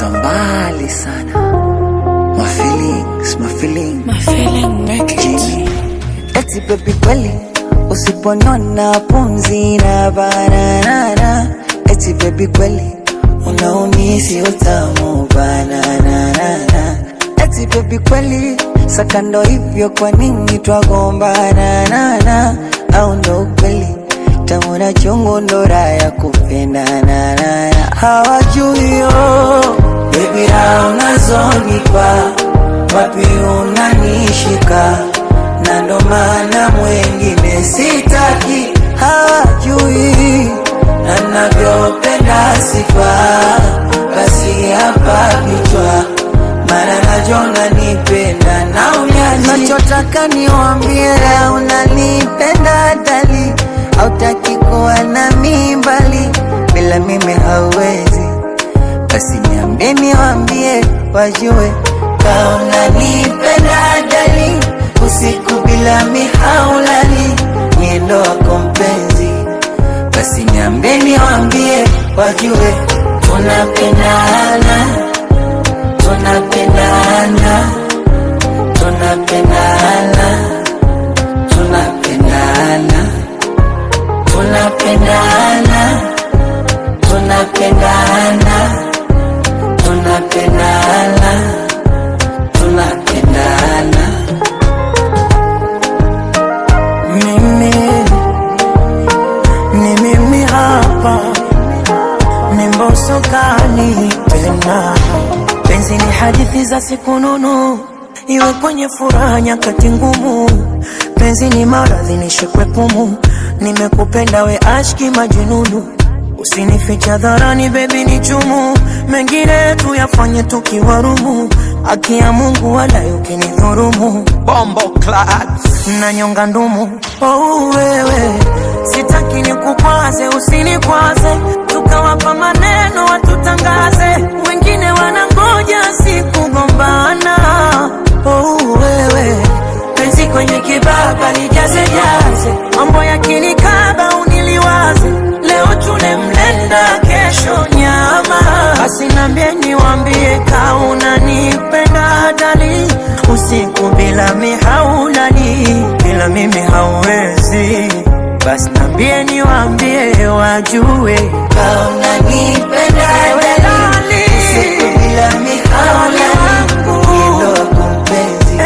mbali sana. My feeling make it. Eti baby kweli usiponona pumzi na banana. Eti baby kweli unaumisi utamu banana. Eti baby kweli sakando hivyo kwa nini twagombana? Au ndo kweli tamu na chungu ndo raha kupendana. Hawajui yo baby raha unazonipa, wapi unanishika, na ndo maana mwengine sitaki. Hawajui na navyopenda sifa, basi hapa kichwa mara najona nipenda na unyaji. Nachotaka niwambie unanipenda dali, hautaki kuwa na mimbali, bila mimi hauwezi. Basi niambie niwambie wajue kauna nipenda dali, usiku bila mihaulali, niendo wako mpenzi. Basi niambie niwambie wajue tunapendana, tunapendana, tunapendana, tunapendana, tunapendana, tunapendana, tunapendana, tunapendana. Mimi hapa ni mboso kali tena. Penzi ni hadithi za siku nunu, iwe kwenye furaha nyakati ngumu. Penzi ni maradhi nishikwe pumu, nimekupenda we ashki majununu. Usinificha dharani baby ni chumu, mengine tuyafanye tukiwarumu. Haki ya Mungu wala ukinidhurumu, bombo class na nyonga ndumu. Oh wewe sitaki nikukwaze, usinikwaze, tukawapa maneno watutangaze, wengine wanangoja sikugombana. Oh wewe penzi kwenye kibaba lijaze jaze, mambo ya kinikaba uniliwaze, leo tule mlenda kesho nyama. Basi niambie niwambie kauna nipenda dali, usiku bila mihaulali, bila mimi hauwezi. Basi niambie niwambie wajue kauna nipenda dali, usiku bila mihaulali, niendo wako mpenzi.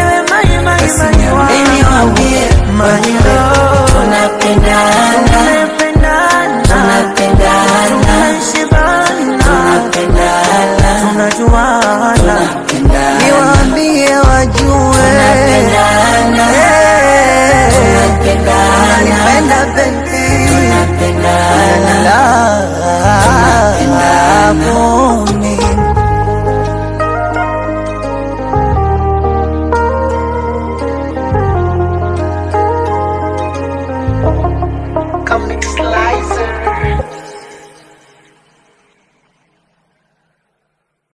Basi niambie niwambie